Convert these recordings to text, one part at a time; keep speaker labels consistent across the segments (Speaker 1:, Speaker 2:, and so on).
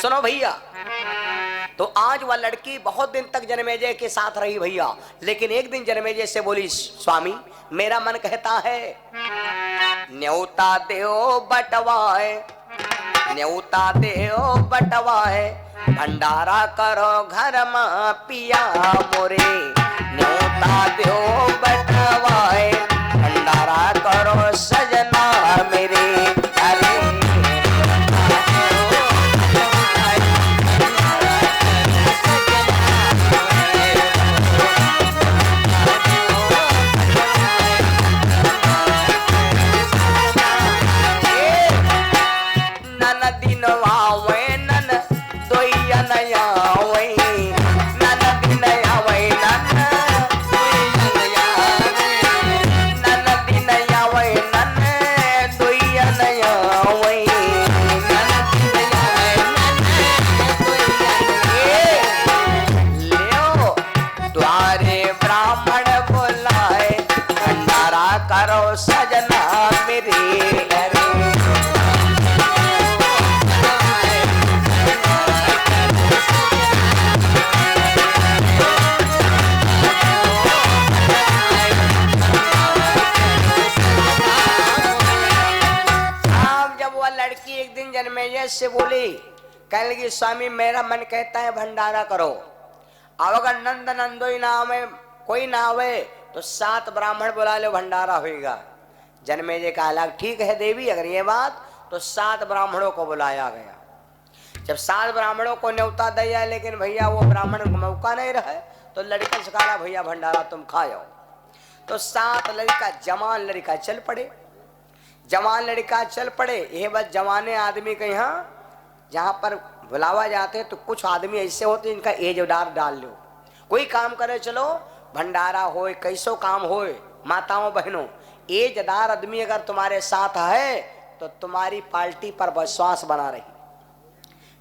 Speaker 1: सुनो भैया, तो आज वह लड़की बहुत दिन तक जन्मेजय के साथ रही भैया, लेकिन एक दिन जन्मेजय से बोली, स्वामी मेरा मन कहता है न्योता देओ बटवाए, न्योता देओ बटवाए, भंडारा करो घर में पिया मोरे, न्योता देओ बटवाए, भंडारा करो सजना मेरे। अरे से बोली, कहने लगी स्वामी मेरा मन कहता है भंडारा करो, अब अगर नंद नंदोई ना आवे, कोई ना आवे तो 7 ब्राह्मण बुला लो, भंडारा होगा। जन्मेजय का अलग ठीक है देवी, अगर ये बात तो 7 ब्राह्मणों को बुलाया गया। जब 7 ब्राह्मणों को न्योता दिया, लेकिन भैया वो ब्राह्मण को मौका नहीं रहा, तो लड़का से कहा भैया भंडारा तुम खाओ। तो 7 लड़का, जवान लड़का चल पड़े, जवान लड़का चल पड़े। ये बस जवाने आदमी के यहाँ जहाँ पर बुलावा जाते तो कुछ आदमी ऐसे होते जिनका एज डाल लो, कोई काम करे चलो, भंडारा होए कैसो काम होए, माताओं बहनों एजदार आदमी अगर तुम्हारे साथ है तो तुम्हारी पार्टी पर विश्वास बना रही।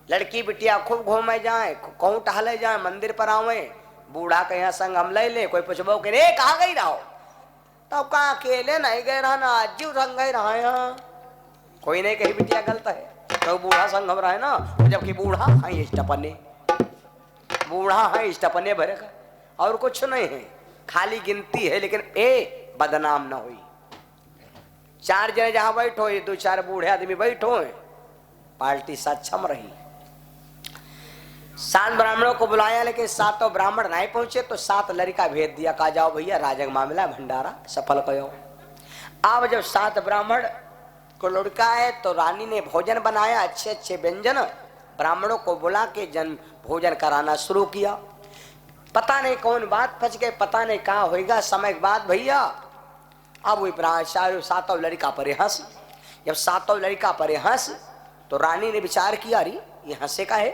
Speaker 1: लड़की बिटिया खूब घूमे जाए, कहूँ टहले जाए, मंदिर पर आवे, बूढ़ा के यहाँ संग हम ले ले, कोई पूछबो कि रे कहाँ गई रहो, तब कहा अकेले नहीं गए रहा ना, आज संग गए रहा यहाँ, कोई नहीं कही बिटिया गलत है, तो बूढ़ा संग हम रहे ना, जबकि बूढ़ा है स्टपने, बूढ़ा है स्टपने भरे का, और कुछ नहीं है, खाली गिनती है, लेकिन ए बदनाम ना हुई। 4 जने जहां बैठो, 2-4 बूढ़े आदमी बैठो, पार्टी सक्षम रही। 7 ब्राह्मणों को बुलाया, लेकिन 7 ब्राह्मण नहीं पहुंचे, तो 7 लड़का भेज दिया, कहा जाओ भैया राजक मामला भंडारा सफल करो। अब जब 7 ब्राह्मण को लड़का है तो रानी ने भोजन बनाया, अच्छे अच्छे व्यंजन ब्राह्मणों को बुला के भोजन कराना शुरू किया। पता नहीं कौन बात फंस गए, पता नहीं कहाँ होगा। समय के बाद भैया अब वही 7 लड़का पर हंस, जब 7 लड़का पर हंस तो रानी ने विचार किया, अरे ये हंसे का है,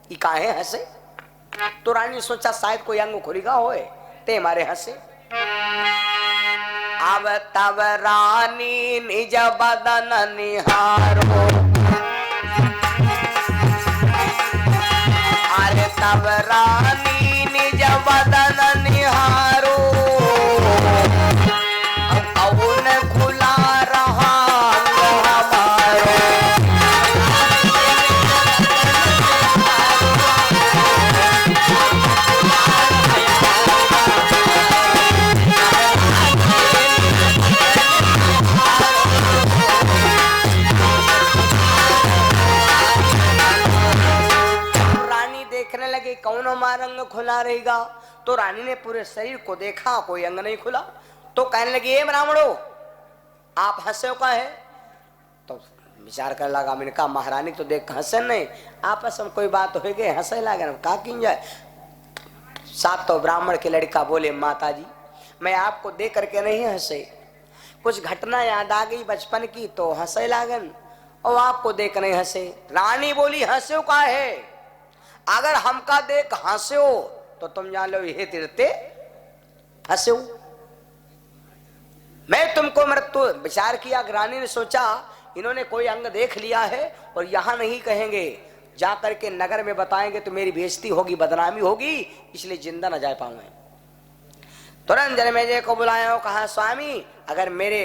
Speaker 1: ये काहे हंसे। तो रानी ने सोचा शायद कोई अंग खुलेगा होए ते मारे हंसे। अब तब रानी निज बदन निहारो, अरे तब रानी निज बदन निहारो, अउन खुला रहा हमारो। कौन हमारा अंग खुला रहेगा, तो रानी ने पूरे शरीर को देखा, कोई अंग नहीं खुला, तो कहने लगी ए ब्राह्मणों आप हंसे का है। तो विचार कर लगा, मैंने कहा महारानी तो देख हंसे नहीं, आपस में कोई बात हो गई हंसे लगे, कहा कि जाए। 7 ब्राह्मण के लड़का बोले माता जी मैं आपको देख करके नहीं हंसे, कुछ घटना याद आ गई बचपन की तो हंसे लागन, और आपको देख नहीं हंसे। रानी बोली हंसे का है, अगर हमका देख हंसे हो तो तुम जान लो ये तिरते हंसे हो। मैं तुमको मृत्यु विचार किया, रानी ने सोचा इन्होंने कोई अंग देख लिया है और यहां नहीं कहेंगे, जा करके नगर में बताएंगे तो मेरी बेइज्जती होगी, बदनामी होगी, इसलिए जिंदा न जा पाऊंगे। तुरंत जन्मेजय को बुलाया और कहा स्वामी अगर मेरे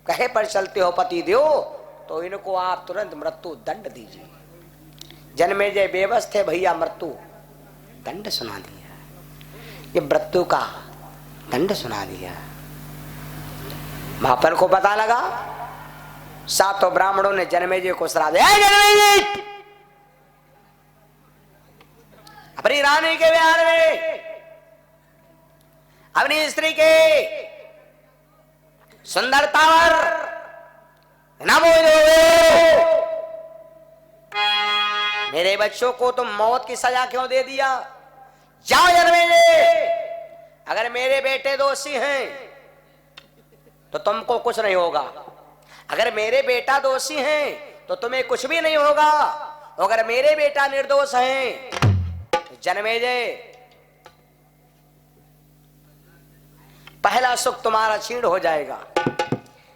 Speaker 1: कहे पर चलते हो पति देव तो इनको आप तुरंत मृत्यु दंड दीजिए। जन्मेजय बेबस थे, भैया मृत्यु दंड सुना दिया, ये मृत्यु का दंड सुना दिया। महापर को पता लगा, सातों ब्राह्मणों ने जन्मेजय को श्राप दिया, जन्मेजय अपनी रानी के विहार में अपनी स्त्री के सुंदरता पर न बोलोगे, मेरे बच्चों को तुम मौत की सजा क्यों दे दिया? जाओ जन्मेजय, अगर मेरे बेटे दोषी हैं तो तुमको कुछ नहीं होगा, अगर मेरे बेटा दोषी हैं तो तुम्हें कुछ भी नहीं होगा, अगर मेरे बेटा निर्दोष हैं तो जन्मेजय पहला सुख तुम्हारा छीण हो जाएगा।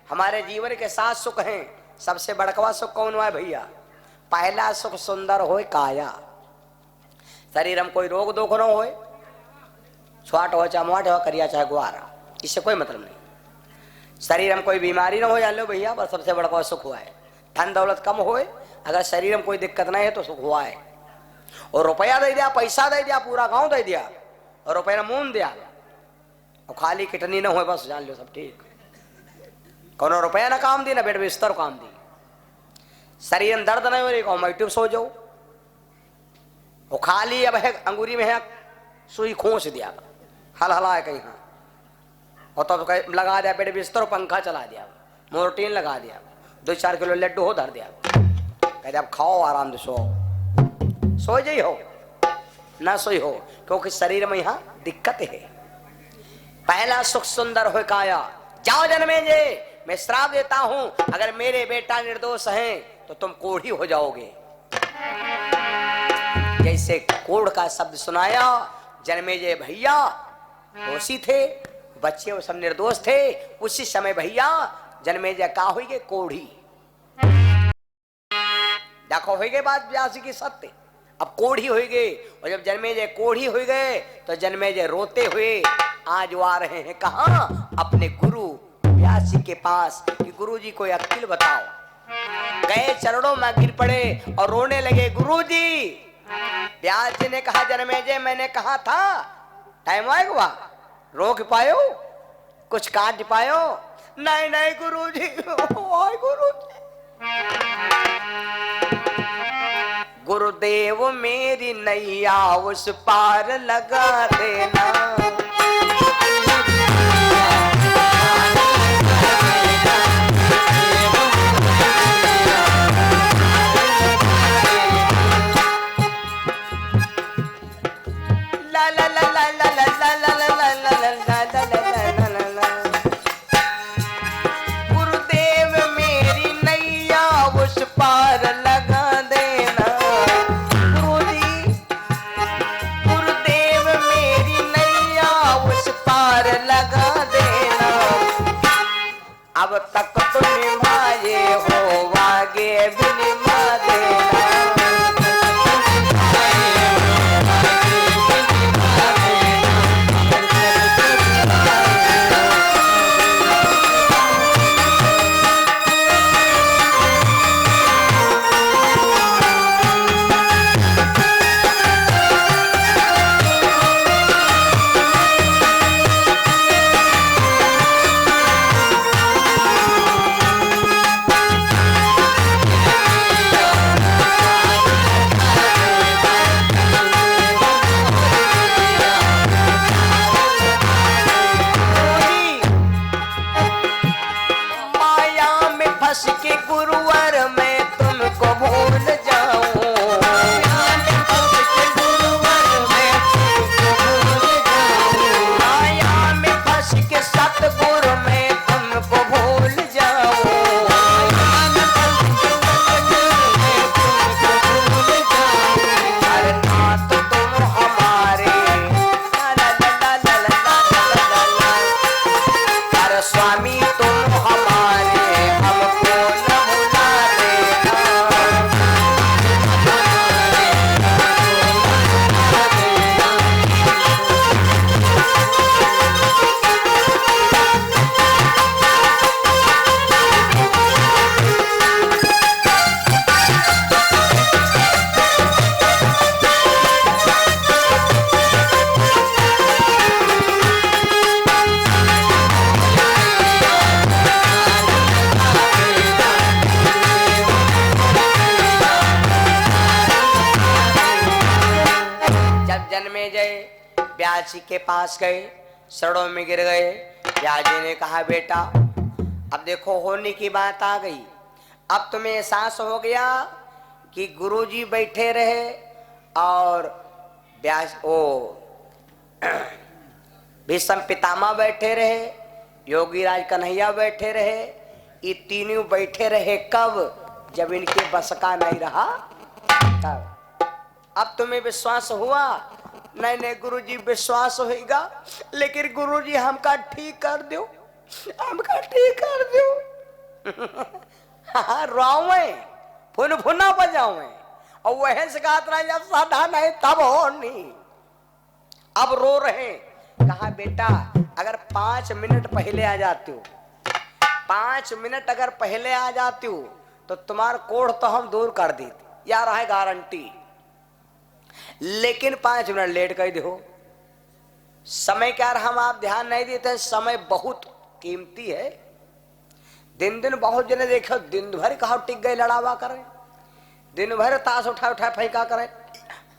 Speaker 1: हमारे जीवन के 7 सुख हैं, सबसे बड़कवा सुख कौन हुआ है भैया? पहला सुख सुंदर होए काया, शरीर में कोई रोग दुख न होए, छुआट हो चाहे मुआट हो, करिया चाहे गुआरा, इससे कोई मतलब नहीं। शरीर में कोई बीमारी ना हो, जान लो भैया, बस सबसे बड़का सुख हुआ है। धन दौलत कम होए, अगर शरीर में कोई दिक्कत नहीं है तो सुख हुआ है। और रुपया दे दिया, पैसा दे दिया, पूरा गांव दे दिया, और रुपया मून दिया, और खाली किटनी ना हो, बस जान लो सब ठीक। कोनो रुपया ना काम दी, ना बेड बिस्तर काम दी, शरीर में दर्द नहीं हो रही, कहो मैं सो जाओ, वो खाली अब है अंगूरी में है सुई खोस दिया, हल हला कहीं, और तब तो लगा दिया बेड बिस्तर, पंखा चला दिया, मोरटीन लगा दिया, 2-4 किलो लड्डू हो धर दिया, कहते अब खाओ आराम से, सो जाई हो ना सोई हो, क्योंकि शरीर में यहाँ दिक्कत है। पहला सुख सुंदर हो काया, जाओ जन्मेजय, मैं श्राप देता हूं, अगर मेरे बेटा निर्दोष हैं तो तुम कोढ़ी हो जाओगे। जैसे कोढ़ का शब्द सुनाया, जन्मेजय भैया दोषी थे, बच्चे वो सब निर्दोष थे, उसी समय भैया जन्मेजय का हुई गए कोढ़ी। देखो हो गए बात व्यास की सत्य, अब कोढ़ी हो गए, और जब जन्मेजय कोढ़ी हो गए तो जन्मेजय रोते हुए आज वो आ रहे हैं कहां? अपने गुरु व्यास जी के पास कि गुरु जी कोई अकील बताओ। गए चरणों में गिर पड़े और रोने लगे, गुरु जी। व्यास जी ने कहा, जन्मेजय मैंने कहा था टाइम आएगा, रोक पायो, कुछ काट पायो? नहीं नहीं गुरु जी, गुरु जी। गुरुदेव मेरी नैया उस पार लगा देना, जने जय व्यास जी के पास गए, सड़ों में गिर गए। व्यास जी ने कहा बेटा अब देखो होने की बात आ गई, अब तुम्हें एहसास हो गया कि गुरुजी बैठे रहे और व्यास ओ भीष्म पितामह बैठे रहे, योगीराज कन्हैया बैठे रहे, ये तीनों बैठे रहे कब? जब इनके बस का नहीं रहा तब। अब तुम्हें विश्वास हुआ? नहीं नहीं गुरुजी विश्वास होगा, लेकिन गुरुजी हमका ठीक कर दो, हमका ठीक कर दो। हाँ रोवे फुन फुना बजावे और वह सिखात रहा जब साधा नहीं तब हो नहीं। अब रो रहे। कहा बेटा अगर 5 मिनट पहले आ जाती हो, 5 मिनट अगर पहले आ जाती हो तो तुम्हारा कोढ़ तो हम दूर कर देते, यार है गारंटी। लेकिन 5 मिनट लेट कर दो। समय क्या हम आप ध्यान नहीं देते, समय बहुत कीमती है। दिन दिन बहुत जने देखो दिन भर कहा टिक गए लड़ावा करें, दिन भर ताश उठा उठा फेंका करें,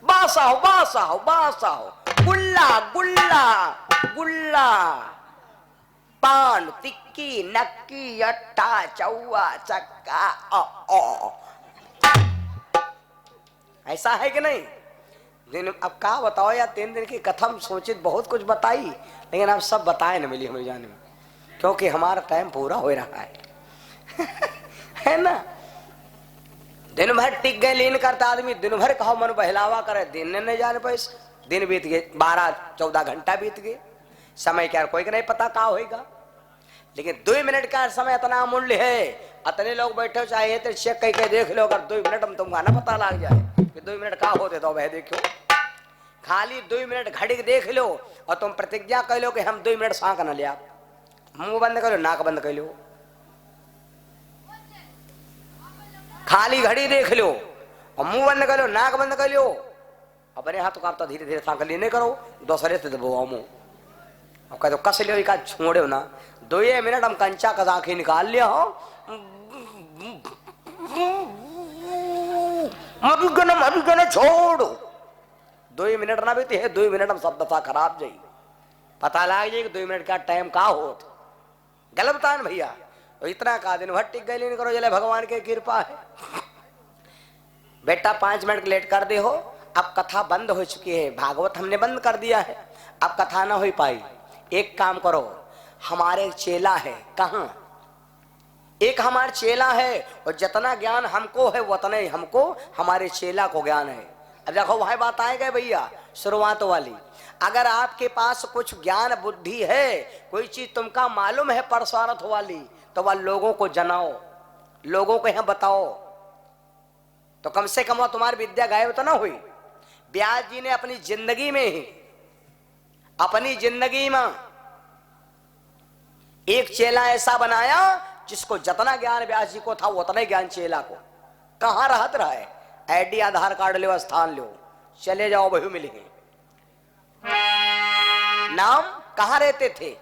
Speaker 1: बासा हो बासा हो बासा हो, गुल्ला गुल्ला गुल्ला, पान टिक्की नक्की अट्टा चौवा चक्का ओ। ऐसा है कि नहीं? दिन अब क्या बताओ यार, 3 दिन की कथा सोचित बहुत कुछ बताई, लेकिन अब सब बताए न मिली हमें जाने में, क्योंकि हमारा टाइम पूरा हो रहा है। है ना? दिन भर टिक गए लीन करता आदमी, दिन भर कहो मन बहलावा करे, दिन ने नहीं जाने पैसे, दिन बीत गए 12-14 घंटा बीत गए। समय क्या कोई नहीं पता क्या होगा, लेकिन 2 मिनट का समय इतना अमूल्य है। इतने लोग बैठे चाहिए तो चेक करके देख लो, अगर 2 मिनट में तुमको ना पता लग जाए कि 2 मिनट क्या होते तो वह देखो। खाली 2 मिनट घड़ी देख लो और तुम प्रतिज्ञा कर लो कि हम 2 मिनट सांक न लिया, मुंह बंद कर लो नाक बंद कर लो, खाली घड़ी देख लो और मुंह बंद कर लो नाक बंद कर लो, अपने हाथ का धीरे धीरे सांक लेने करो, दूसरे से दबाओ मुंह और कह दो कस लियो का छोड़ो ना। 2 मिनट हम कंचा का आंखें निकाल लिया हो, मधुगन छोड़ो। 2 मिनट ना बीते है, 2 मिनट हम सब दफा खराब जाई, पता लग जाए कि 2 मिनट का टाइम का हो गलत बतान भैया। तो इतना का दिन भर टिक गए करो, जले भगवान की कृपा है। बेटा 5 मिनट लेट कर दे हो, अब कथा बंद हो चुकी है, भागवत हमने बंद कर दिया है, अब कथा ना हो पाई। एक काम करो, हमारे चेला है, कहाँ एक हमारा चेला है और जितना ज्ञान हमको है उतना ही हमको हमारे चेला को ज्ञान है। अब देखो वह बात आएगा भैया शुरुआत वाली, अगर आपके पास कुछ ज्ञान बुद्धि है, कोई चीज तुमका मालूम है परसारथ वाली, तो वह लोगों को जनाओ, लोगों को यहाँ बताओ, तो कम से कम तुम्हारी विद्या गायब तो ना हुई। व्यास जी ने अपनी जिंदगी में ही, अपनी जिंदगी में एक चेला ऐसा बनाया जिसको जितना ज्ञान व्यास जी को था उतना ही ज्ञान चेला को। कहां रहत रहा है, आईडी आधार कार्ड लो, स्थान लो, चले जाओ वही मिलेंगे। नाम कहां रहते थे?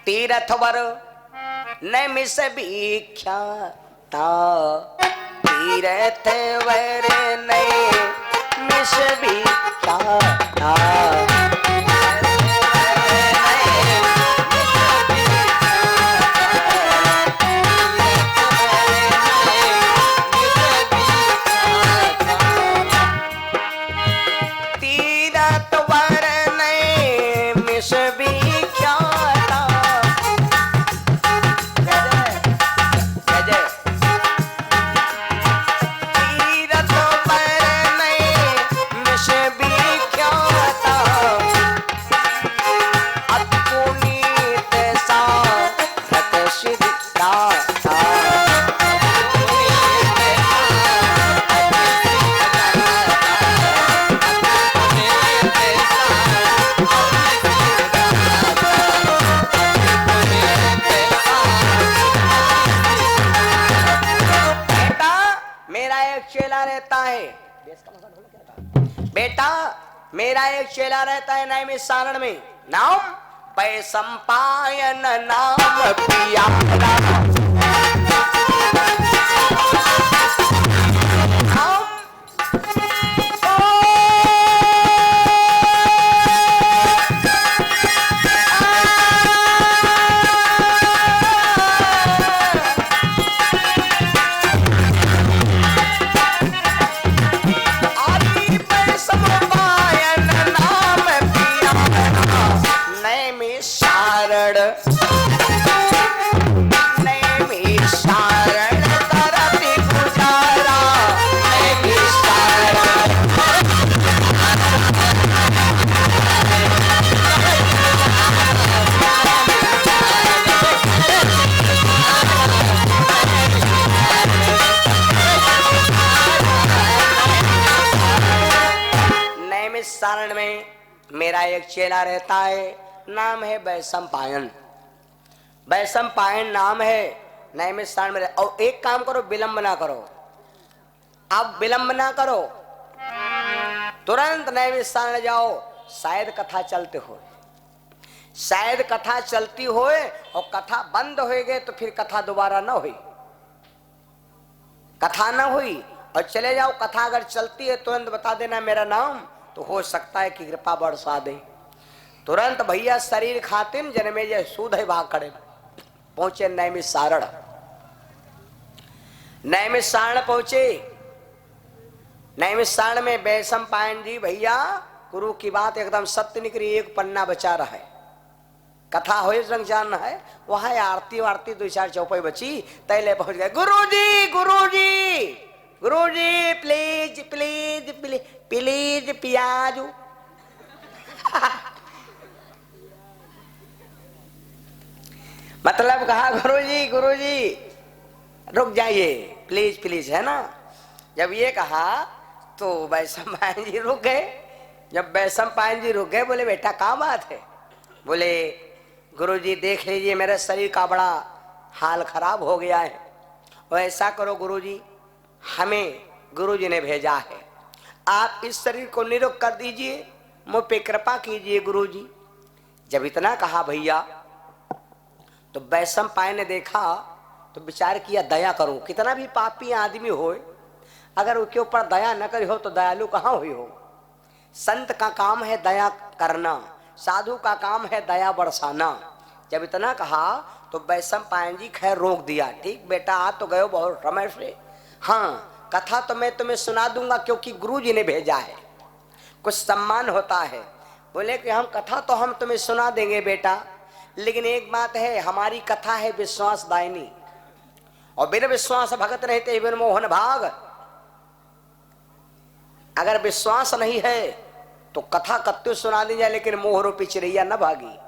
Speaker 1: तीर्थवर नैमिष विख्याता, तीर्थवर नैमिष विख्याता, बेटा मेरा एक चेला रहता है नैमिष सारण में, नाम वैशंपायन नाम पियारा। सारण में मेरा एक चेला रहता है, नाम है वैशंपायन। वैशंपायन नाम है, नैमिष सारण में। और एक काम करो, विलंब ना करो, आप विलंब ना करो, तुरंत नैमिष सारण जाओ। शायद कथा चलते हो, शायद कथा चलती हो और कथा बंद हो गए तो फिर कथा दोबारा ना हुई, कथा ना हुई और चले जाओ। कथा अगर चलती है तुरंत बता देना मेरा नाम, तो हो सकता है कि कृपा बरसा दे। तुरंत भैया शरीर खातिन जन्मेजय सूद है भाग खड़े पहुंचे नैमिष सारण। नैमिष सारण पहुंचे। नैमिष सारण में वैशंपायन जी भैया गुरु की बात एकदम सत्य निकली, एक पन्ना बचा रहा है। कथा हो रंग जानना है, वहां आरती वारती 2-4 चौपाई बची, तैले पहुंच गए। गुरुजी गुरुजी गुरुजी प्लीज प्लीज प्लीज प्लीज पियाजू। मतलब कहा गुरुजी गुरुजी रुक जाइए प्लीज प्लीज, है ना। जब ये कहा तो वैशंपायन जी रुक गए। जब वैशंपायन जी रुक गए बोले बेटा क्या बात है? बोले गुरुजी देख लीजिए मेरे शरीर का बड़ा हाल खराब हो गया है, और ऐसा करो गुरुजी, हमें गुरुजी ने भेजा है, आप इस शरीर को निरोग कर दीजिए, मुझ पे कृपा कीजिए गुरुजी। जब इतना कहा भैया तो वैशंपायन ने देखा तो विचार किया दया करूं, कितना भी पापी आदमी हो अगर उसके ऊपर दया न करी हो तो दयालु कहाँ हुई हो। संत का काम है दया करना, साधु का काम है दया बरसाना। जब इतना कहा तो वैशंपायन जी खैर रोक दिया, ठीक बेटा आ तो गए बहुत समय से, हाँ कथा तो मैं तुम्हें सुना दूंगा क्योंकि गुरु जी ने भेजा है, कुछ सम्मान होता है। बोले कि हम कथा तो हम तुम्हें सुना देंगे बेटा, लेकिन एक बात है हमारी कथा है विश्वास दायनी, और बिन विश्वास भगत रहते बिन मोहन भाग। अगर विश्वास नहीं है तो कथा कत्ते सुना दी जाए, लेकिन मोह रूपी चिड़ैया न भागी,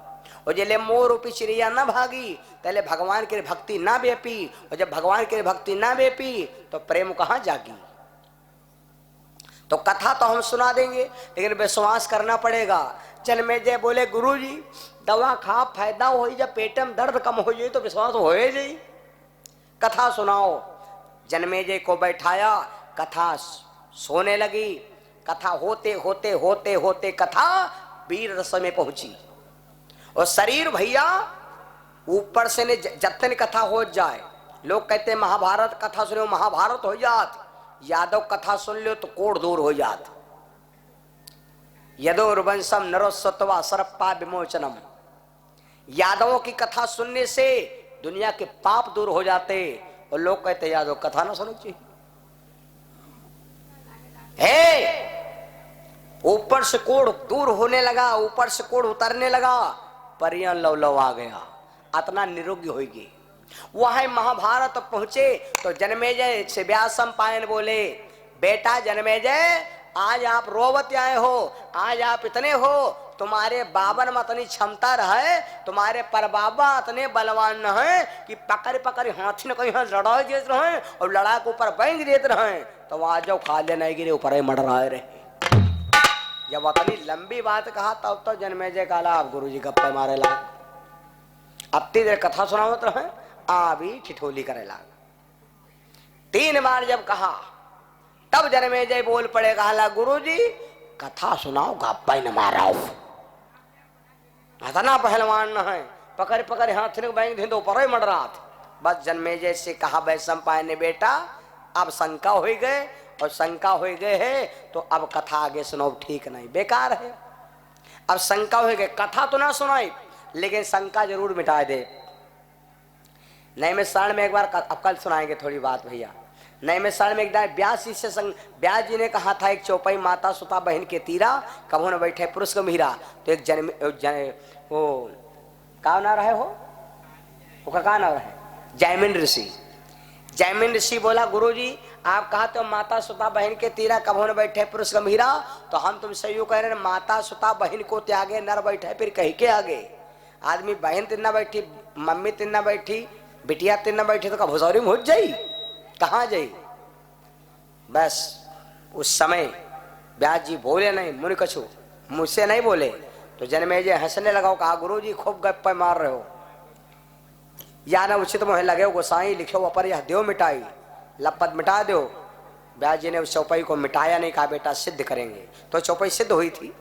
Speaker 1: और जले मोह रूपी चिड़ैया न भागी तले भगवान की भक्ति ना बेपी, और जब भगवान की भक्ति ना बेपी तो प्रेम कहाँ जागी। तो कथा तो हम सुना देंगे लेकिन विश्वास करना पड़ेगा। जन्मेजय बोले गुरुजी दवा खा फायदा हो, जब पेट में दर्द कम हो जाए तो विश्वास हो जाए, कथा सुनाओ। जन्मेजय को बैठाया, कथा सोने लगी। कथा होते होते होते होते कथा वीर रस में पहुंची, और शरीर भैया ऊपर से ने जतन कथा हो जाए। लोग कहते हैं महाभारत कथा सुनो महाभारत हो जात, यादव कथा सुन लो तो कोड़ दूर हो जात। यदोर्वंशम नरोस्वत्वा सरप्पा विमोचनम, यादवों की कथा सुनने से दुनिया के पाप दूर हो जाते। और लोग कहते यादव कथा ना सुनो चाहिए। ऊपर से कोड़ दूर होने लगा, ऊपर से कोड़ उतरने लगा, परियां लव आ गया, अतना निरोगी होगी। वहां महाभारत पहुंचे तो जन्मेजय से वैशंपायन बोले बेटा जन्मेजय आज आप रोवत आए हो, आज आप इतने हो, तुम्हारे बाबन में इतनी क्षमता रहे, तुम्हारे परबाबा इतने बलवान न है कि पकड़ पकड़ हाथी ने कहीं लड़ाई देते रहे और लड़ा के ऊपर बैंक देते रहे, तो वहां जाओ खा लेना गिरे ऊपर ही मर रहा रहे। जब इतनी लंबी बात कहा तब तो जन्मेजय काला आप गुरु जी गप्पे मारे लाग, अब देर कथा सुनावत रहे, आ भी ठिठोली करे लाग। 3 बार जब कहा तब जन्मेजय बोल पड़े, कहा गुरु जी कथा सुनाओ गप्पा न माराओ। कतना पहलवान न है, पकड़ पकड़ हाथ ने बैंक धी तो ऊपर ही मर रहा था। बस जन्मेजय से कहा वैशंपायन ने, बेटा अब शंका हो गए, और शंका हो गए है तो अब कथा आगे सुनो ठीक नहीं, बेकार है। अब शंका हो गए, कथा तो ना सुनाई लेकिन शंका जरूर मिटा दे। नए में शरण में एक बार, अब कल सुनाएंगे थोड़ी बात भैया। नए में शरण में एक बार ब्यास जी से ब्यास जी ने कहा था, एक चौपाई माता सुता बहन के तीरा, कभो न बैठे पुरुष गंभीरा। तो एक वो का ना रहे हो, वो का ना रहे, जैमिन ऋषि। जैमिन ऋषि बोला, गुरुजी आप कहा तो माता सुता बहन के तीरा, कभो न बैठे पुरुष गंभीरा, तो हम तुमसे यूं कह रहे हैं, माता सुता बहन को त्यागे नर बैठे फिर कहीं के आगे। आदमी बहन तिन्ना बैठी, मम्मी तिन्ना बैठी, बिटिया तिन्ना बैठी तो का भुसौरी में हो जाई, कहाँ जाई। बस उस समय व्यास जी बोले नहीं, मुनि कछु मुझसे नहीं बोले। तो जन्मेजय हंसने लगा, कहा गुरुजी खूब गप्पे मार रहे हो, या ना उचित मोह लगे गोसाई लिखो अपर यह देव मिटाई, लपत मिटा दो। व्यास जी ने उस चौपाई को मिटाया नहीं, कहा बेटा सिद्ध करेंगे। तो चौपाई सिद्ध हुई थी।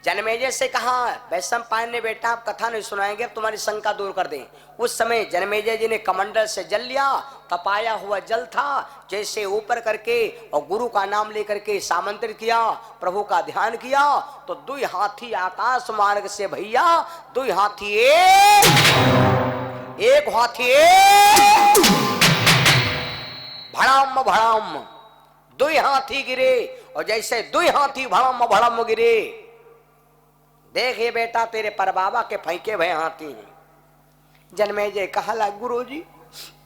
Speaker 1: जन्मेजय से कहा वैशंपायन ने, बेटा आप कथा नहीं सुनाएंगे, अब तुम्हारी शंका दूर कर दें। उस समय जन्मेजय जी ने कमंडल से जल लिया, तपाया हुआ जल था, जैसे ऊपर करके और गुरु का नाम लेकर के सामंत्रित किया, प्रभु का ध्यान किया, तो दुई हाथी आकाश मार्ग से भैया, दुई हाथी एक हाथी भड़ाम भड़ाम दुई हाथी गिरे, और जैसे दुई हाथी भड़ाम भड़ाम गिरे, देखिए बेटा तेरे पर बाबा के फैके भय हाथी हैं। जन्मेजय कहा ला गुरुजी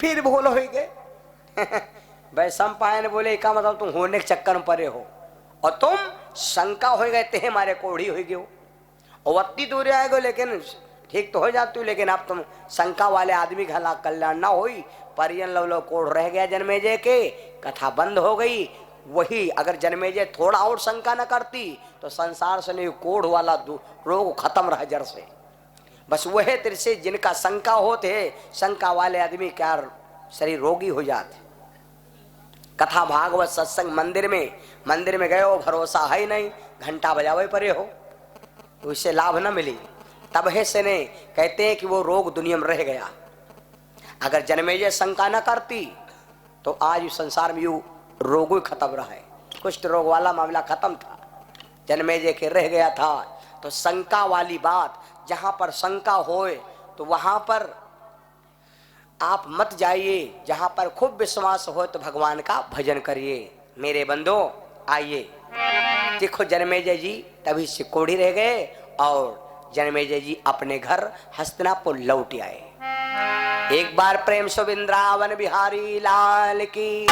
Speaker 1: फिर भूल हो गए। वैशंपायन बोले, का मतलब तुम होने के चक्कर में परे हो, और तुम शंका हो गए ते हमारे कोढ़ी हो गए हो, और अति दूर आएगो लेकिन ठीक तो हो जाती हो, लेकिन अब तुम शंका वाले आदमी का हला कल्याण ना हुई, परियन लो कोढ़ रह गया जन्मेजय के, कथा बंद हो गई। वही अगर जन्मेजय थोड़ा और शंका न करती तो संसार से नहीं, कोढ़ वाला रोग खत्म रहा जड़ से। बस वह तेरे से जिनका शंका होते, शंका वाले आदमी क्या शरीर रोगी हो जाते। कथा भागवत सत्संग मंदिर में गए हो, भरोसा है नहीं, घंटा बजावे परे हो, तो उससे लाभ न मिली। तब है से ने कहते हैं कि वो रोग दुनिया में रह गया। अगर जन्मेजय शंका न करती तो आज इस संसार में यू रोग ही खत्म रहा है, कुष्ठ रोग वाला मामला खत्म था, जन्मेजय के रह गया था। तो शंका वाली बात, जहां पर शंका होए तो वहां पर आप मत जाइए, जहां पर खूब विश्वास हो तो भगवान का भजन करिए। मेरे बंधो आइए, देखो जन्मेजय जी तभी से कोढ़ी रह गए, और जन्मेजय जी अपने घर हस्तिनापुर लौट आए। एक बार प्रेम से वृंदावन बिहारी लाल की।